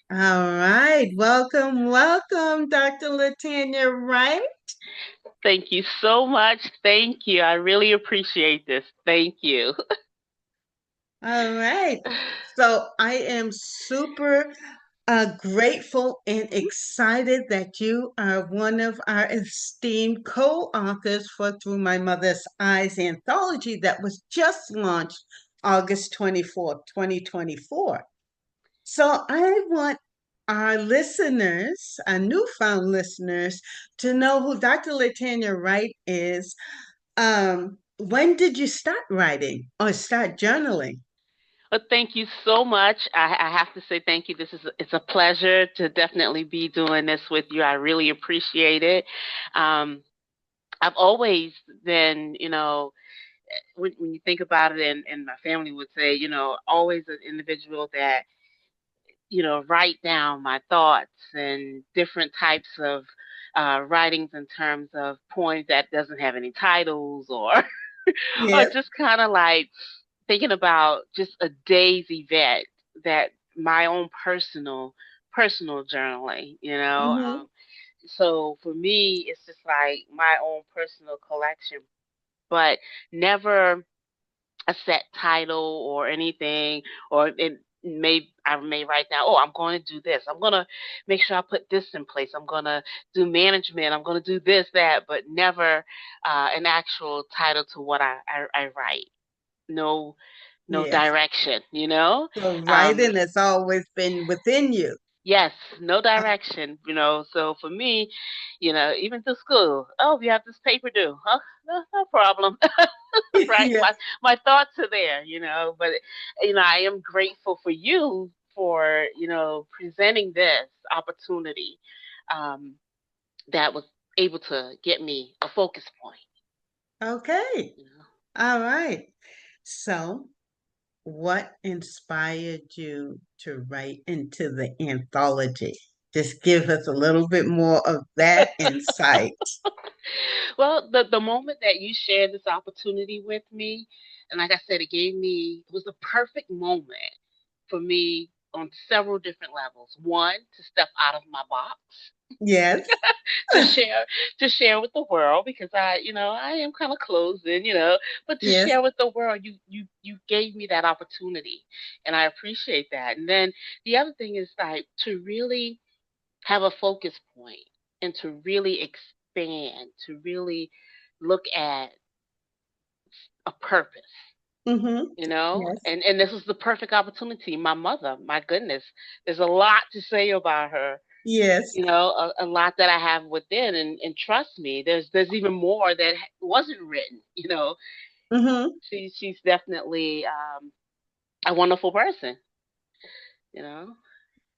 All right. Welcome, Dr. LaTanya Wright. Thank you so much. Thank you. I really appreciate this. Thank you. All right. So I am super grateful and excited that you are one of our esteemed co-authors for Through My Mother's Eyes anthology that was just launched August 24th, 2024. So I want our listeners, our newfound listeners, to know who Dr. LaTanya Wright is. When did you start writing or start journaling? Well, thank you so much. I have to say thank you. It's a pleasure to definitely be doing this with you. I really appreciate it. Um, I've always been, when you think about it, and my family would say, always an individual that write down my thoughts and different types of writings in terms of poems that doesn't have any titles or or Yes. just kind of like thinking about just a day's event that my own personal journaling. Hmm. So for me, it's just like my own personal collection, but never a set title or anything, or I may write down, oh, I'm going to do this. I'm going to make sure I put this in place. I'm going to do management. I'm going to do this, that, but never an actual title to what I write. No, no Yes. direction. So Um, writing has always been within you. yes, no direction. So for me, even through school, oh, we have this paper due. Huh? No problem. Right? Yeah. My thoughts are there. But I am grateful for you for presenting this opportunity um, that was able to get me a focus point. Okay. You know, All right. So, what inspired you to write into the anthology? Just give us a little bit more of that insight. well, the moment that you shared this opportunity with me, and like I said, it was the perfect moment for me on several different levels. One, to step out of my box Yes. to share with the world because I am kind of closing, but to Yes. share with the world, you gave me that opportunity, and I appreciate that. And then the other thing is like to really have a focus point and to really expand, to really look at a purpose. Mm-hmm. You know, Yes. and this is the perfect opportunity. My mother, my goodness, there's a lot to say about her, Yes. a lot that I have within, and trust me, there's even more that wasn't written. Mm-hmm. She's definitely a wonderful person.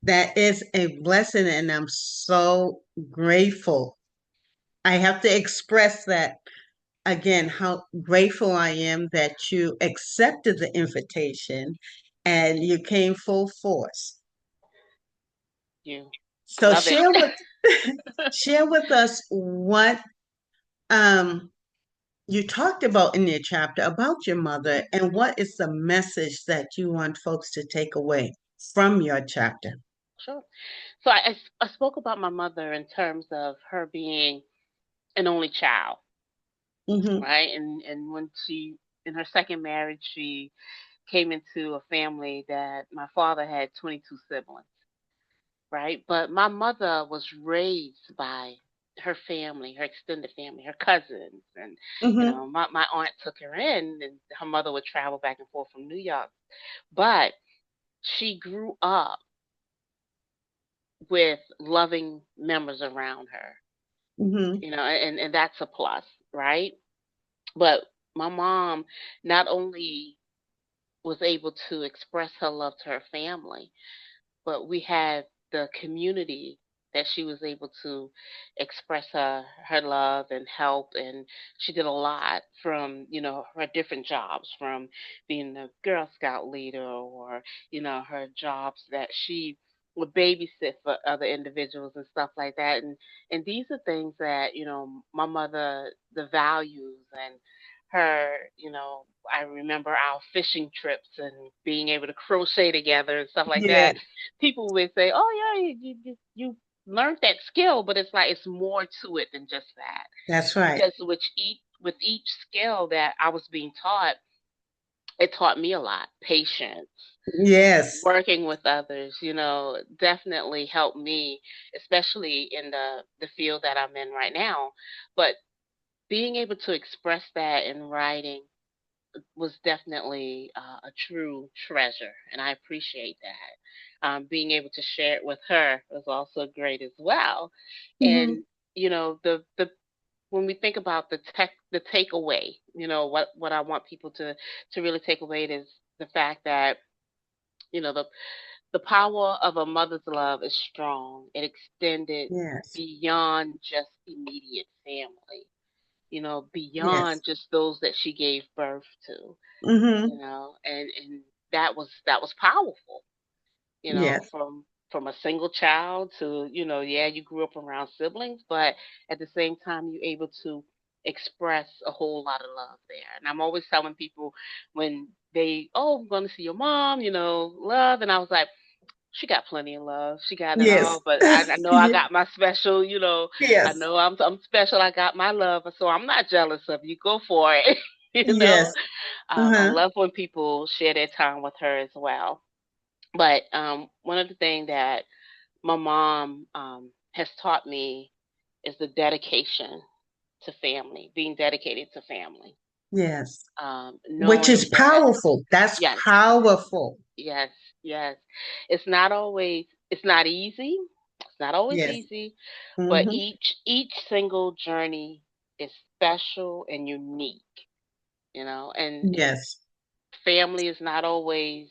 That is a blessing, and I'm so grateful. I have to express that again, how grateful I am that you accepted the invitation and you came full force. You So love it. share with us what um you talked about in your chapter about your mother and what is the message that you want folks to take away from your chapter. Sure. So I spoke about my mother in terms of her being an only child, Mm-hmm. right? And when she in her second marriage, she came into a family that my father had 22 siblings, right? But my mother was raised by her family, her extended family, her cousins, and Mm-hmm. my aunt took her in, and her mother would travel back and forth from New York. But she grew up with loving members around her, Mm-hmm. and that's a plus, right? But my mom not only was able to express her love to her family, but we had the community that she was able to express her love and help, and she did a lot from her different jobs, from being a Girl Scout leader, or her jobs that she would babysit for other individuals and stuff like that. And these are things that my mother, the values and her, I remember our fishing trips and being able to crochet together and stuff like Yes, that. People would say, "Oh yeah, you learned that skill," but it's like it's more to it than just that. that's right. Because with each skill that I was being taught, it taught me a lot. Patience, Yes, working with others, definitely helped me, especially in the field that I'm in right now. But being able to express that in writing was definitely a true treasure, and I appreciate that. Being able to share it with her was also great as well. hmm And the when we think about the takeaway, what I want people to really take away is the fact that the power of a mother's love is strong. It extended yes, beyond just immediate family, yes, beyond just those that she gave birth to, hmm and that was powerful, yes, from a single child to, yeah, you grew up around siblings, but at the same time you're able to express a whole lot of love there. And I'm always telling people when I'm going to see your mom, love, and I was like, she got plenty of love. She got it yes, all, but I know I Ye- got my special. I yes, know I'm special. I got my love, so I'm not jealous of you. Go for it. you know. yes, I uh-huh, love when people share their time with her as well. But one of the things that my mom has taught me is the dedication to family, being dedicated to family. yes. Which is Knowing that, powerful. That's yes, powerful. yes, yes. It's not easy. It's not always Yes. easy, but hmm each single journey is special and unique, and Yes. family is not always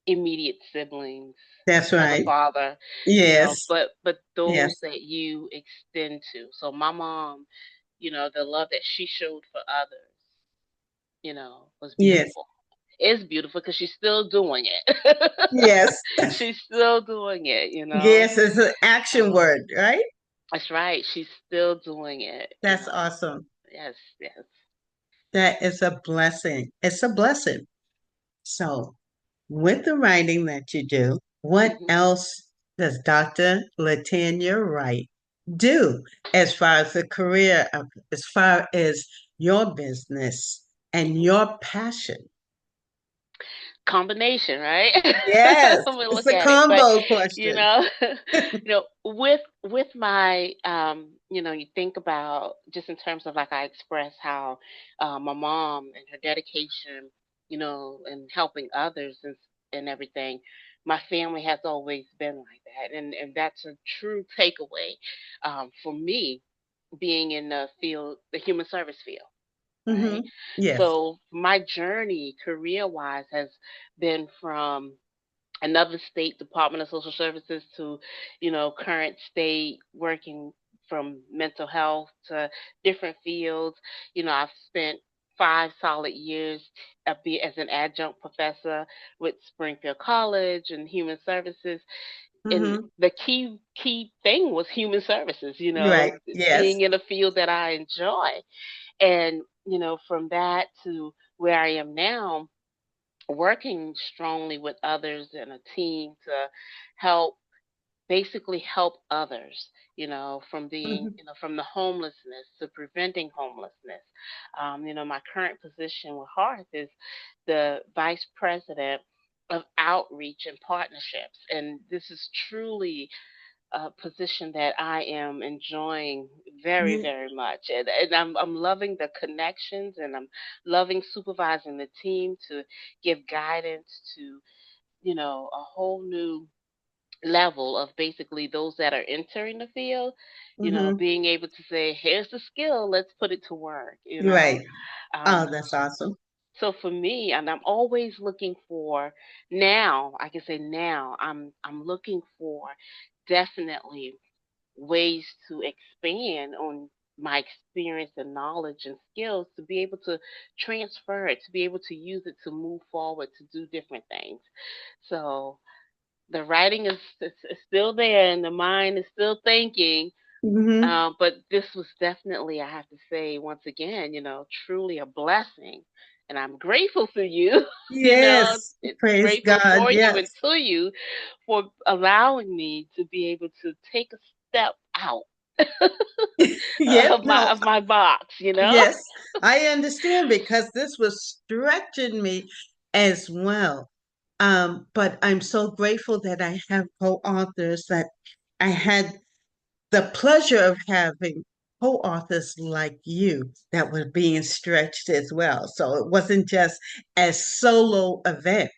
immediate siblings, That's mother, right. father, Yes. but those Yes. that you extend to. So my mom, the love that she showed for others, was Yes. beautiful. It's beautiful because she's still doing it. Yes. She's still doing it. Yes. It's an action Um, word, right? that's right. She's still doing it. That's awesome. Yes, yes. That is a blessing. It's a blessing. So, with the writing that you do, what hmm else does Dr. LaTanya Wright do as far as the career, as far as your business and hmm your passion? Combination, right? Yes, we it's look a at it, but combo you question. know, with my you think about just in terms of like I express how my mom and her dedication, and helping others and everything. My family has always been like that, and that's a true takeaway for me being in the human service field, right? Yes. So my journey career wise has been from another state Department of Social Services to, current state working from mental health to different fields. I've spent 5 solid years as an adjunct professor with Springfield College and Human Services. And hmm the key thing was human services, Right. Yes. being in a field that I enjoy. And, from that to where I am now, working strongly with others and a team to help basically help others, hmm from the homelessness to preventing homelessness. My current position with Hearth is the vice president of outreach and partnerships. And this is truly a position that I am enjoying very, Yeah. very much. And I'm loving the connections, and I'm loving supervising the team to give guidance to, a whole new level of basically those that are entering the field, hmm being able to say, here's the skill, let's put it to work. Right. Oh, Um, that's awesome. so for me, and I'm always looking for now, I can say now, I'm looking for definitely ways to expand on my experience and knowledge and skills to be able to transfer it, to be able to use it to move forward, to do different things. So the writing is still there and the mind is still thinking, Hmm. But this was definitely, I have to say, once again, truly a blessing. And I'm grateful for you, Yes. Praise grateful God. for you and Yes. to you for allowing me to be able to take a step out Yep. No. of my box. Yes. I understand because this was stretching me as well. But I'm so grateful that I have co-authors that I had the pleasure of having co-authors like you that were being stretched as well. So it wasn't just a solo event.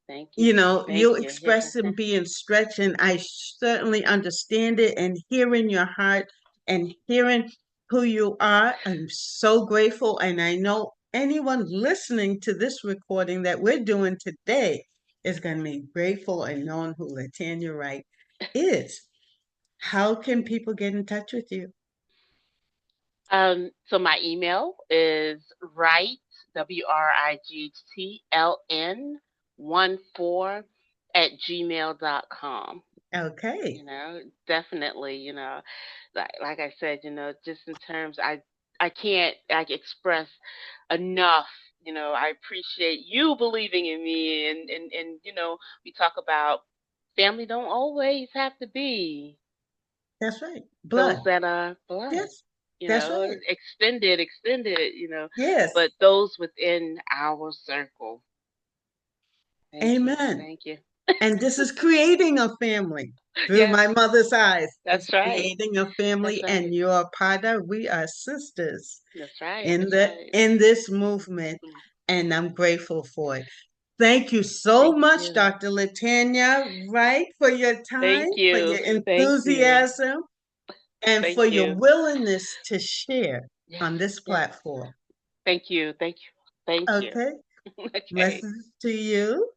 Thank you. You know, Thank you you. Yeah. expressing being stretched, and I certainly understand it. And hearing your heart and hearing who you are, I'm so grateful. And I know anyone listening to this recording that we're doing today is going to be grateful and knowing who LaTanya Wright is. How can people get in touch with you? So my email is Wright, WRIGHTLN 14 at gmail.com. Okay, Definitely, like I said, just in terms, I can't like express enough. I appreciate you believing in me, and we talk about family don't always have to be that's right. those Blood. that are blood, Yes, that's right. extended, Yes, but those within our circle. Thank you. amen. Thank you. And this is creating a family through Yes, my mother's eyes. It's that's right. creating a That's family, right. and you're a part of. We are sisters That's right. in That's the right. in this movement, Mm. and I'm grateful for it. Thank you so Thank much, you. Dr. Latanya Wright, for your time, Thank for you. your Thank you. enthusiasm, and for Thank your you. willingness to share Yes. on this Yes. platform. Thank you. Thank you. Thank you. Okay, Okay. blessings to you.